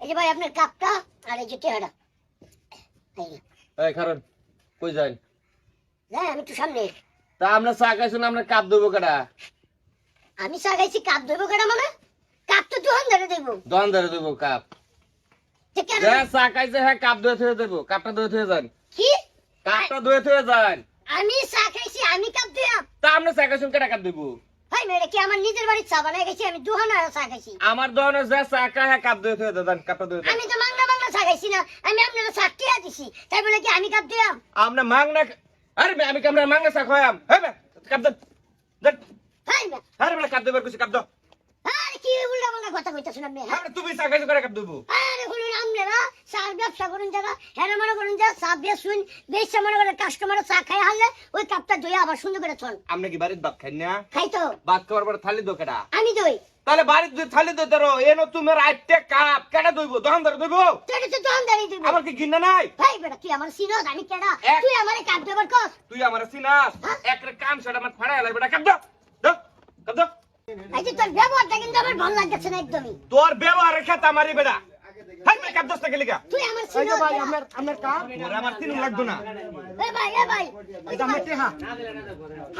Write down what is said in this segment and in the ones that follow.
এই যে ভাই আপনার কাপটা আর এই যে টেহাটা। এই কারণ কই যাই হ্যাঁ আমি একটু সামনে। তা আমরা চা খাইছো না আমরা কাপ দেবো কেডা? আমি চা খাইছি কাপ দেবো কেডা মানে? কাপ তো দোকানদারে দেবো। দোকানদারে দেবো কাপ। যে চা খাইছে হ্যাঁ কাপ ধুয়ে থুয়ে দেবো। কাপটা ধুয়ে থুয়ে যান। কি? কাপটা ধুয়ে থুয়ে যান। আমি চা খাইছি আমি কাপ দিলাম। তা আমরা চা খাইছো কেডা কাপ দেবো? ভাই মেরে কি আমার নিজের বাড়ির চা বানাই গেছি আমি দোকানে চা খাইছি। আমার দোকানে যে চা খায় হ্যাঁ কাপ ধুয়ে থুয়ে দেন। কাপটা ধুয়ে দেন। আমি তো মাংনা মাংনা চা খাইছি না। আমি আপনাকে চা টিয়া দিছি। তাই বলে কি আমি কাপ দিলাম? আমরা মাংনা আরে আমি আমরা মাংনা চা খাইয়াম। হ্যাঁ কাপ দেন। দেন। ভাই না। আরে বলে কাপ দেবার কিছু কাপ দাও। আরে কি উল্টা পাল্টা কথা কইতাছেন আপনি? আরে তুমি চা খাইছো কেডা কাপ দেবো? আরে শুনুন আপনারা চার ব্যবসা করুন যারা হেরা মনে করুন যা চা বেচুন বেচা মনে করে কাস্টমার চা খাই হারলে ওই কাপটা ধুয়ে আবার সুন্দর করে থন। আপনি কি বাড়ির ভাত খাই না? খাই তো। ভাত খাওয়ার পরে থালি দো কেডা? আমি দই। তাহলে বাড়ির দুই থালি দই ধরো এনো তুমি রাইটে কাপ কেডা দইবো? দোকানদার দইবো? তোরে তো দোকানদারি দিব। আমার কি ঘৃণা নাই? ভাই বেটা তুই আমার সিনস আমি কেডা? এক- তুই আমারে কাপ দেবার কস। তুই আমার সিনাস একরে কান ছড়া আমার ফাড়া এলাই বেটা কাপ দাও দাও কাপ দাও। এই যে তোর ব্যবহারটা কিন্তু আমার ভালো লাগছে না একদমই। তোর ব্যবহারের খেতা আমারই বেটা। হাই ভাই কাপ দস্তা গেলি গা। তুই আমার সিনস ভাই আমার কাপ তোর আমার তিন লাগতো না। এ ভাই এটা আমার টেহা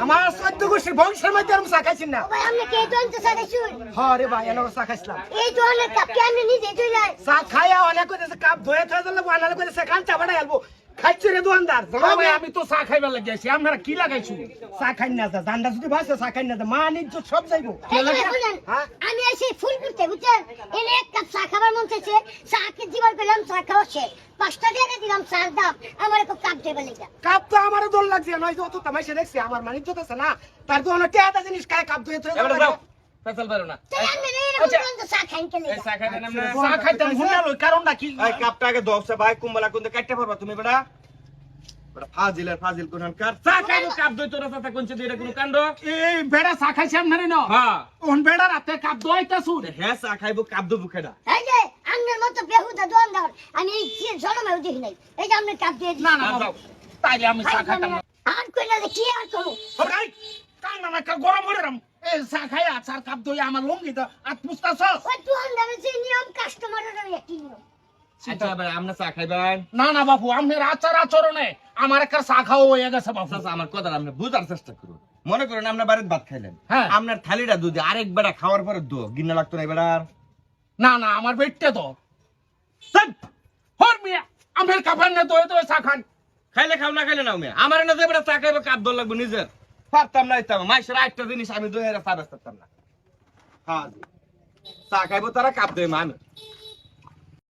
আমার 14 গোষ্ঠীর বংশের মধ্যে আমি চা খাইছি না। ও ভাই আপনি কে দন্ত চা খাইছুন? হ্যাঁ রে ভাই এনে চা খাইছিলাম। এই দোকানের কাপ কি আপনি নিজে তুইলাই? চা খাইয়া অনেক কইতেছে কাপ ধুয়ে থয়ে দিলে বানালে কইতেছে কান চা বাড়াই আলবো খাইছি রে দোকানদার। ভাই আমি তো চা খাইবার লাগি আছি আপনারা কি লাগাইছো? চা খাই না যা জান্ডা যদি ভাসে চা খাই না যা মান ইজ্জত সব যাইবো। এই যে শুনেন, হ্যাঁ? আমি এসে ফুল করতে বুঝছেন এনে এক কাপ চা খাবার মন চাইছে চাকে দিবার পেলাম চা খাওয়া শেষ 5 টাকা দিলাম চার দাম আমার একটু কাপ দেবে লেগা কাপ তো আমারও দল লাগছে নয় যত তামাইছে দেখছি আমার মান ইজ্জত আছে না তার তো অনেক টেহাটা জিনিস খায় কাপ ধুয়ে থয়ে এবারে যাও ফেসাল পারো না। তাই আমি এরকম বন্ধ চা খাইন কে এই লেগা চা খাইবেন আমরা। চা খাইতাম হুনালো কারণটা কি? এই কাপটা আগে দবছে ভাই কুম্বলা কোনতে কাটতে পারবা তুমি বেটা? বেটা ফাজিল কোনখানকার চা খাইবো কাপ দই তোরা চাচা কোনছে দিয়ে এটা কোনো কাণ্ড? এই বেড়া চা খাইছে আপনারে না? হ্যাঁ কোন বেড়া রাতে কাপ দইতাছু? হ্যাঁ চা খাইবো কাপ দেবো কেডা? এই যে আঙ্গের মতো বেহুদা দোকানদার আমি এই যে জলমায়ু দেখি নাই এই যে আপনি কাপ দিয়ে দিন না না বাবা, তাইলে আমি চা খাইতাম না। আর কইলা যে কি আর করব ভাই কান্না না গরম হয়ে রাম। এই চা খাই আচার কাপ দই আমার লঙ্গি দা আত পুস্তাছ? ওই দোকানদারের যে নিয়ম কাস্টমারের একই নিয়ম আচ্ছা ভাই আমরা চা খাইবেন? না না বাপু আপনার আচার আচরণে আমার একটা চা খাওয়া হয়ে গেছে বাপু। চাচা আমার কথা আপনি বুঝার চেষ্টা করুন। মনে করেন আপনার বাড়িতে ভাত খাইলেন, হ্যাঁ। আপনার থালিটা দুধ আরেক বেড়া খাওয়ার পরে দো গিন্না লাগতো না বেড়ার? না না আমার পেটটা তো হর মিয়া আমার কাপান না দই দই চা খান। খাইলে খাও না খাইলে নাও মেয়ে আমার না যে বেড়া চা খাইবে কাপ দল লাগবে নিজের পারতাম না ইতাম মাইশের একটা জিনিস আমি দই চা বেচতাম না। হ্যাঁ চা খাইবো তারা কাপ দেয় আমি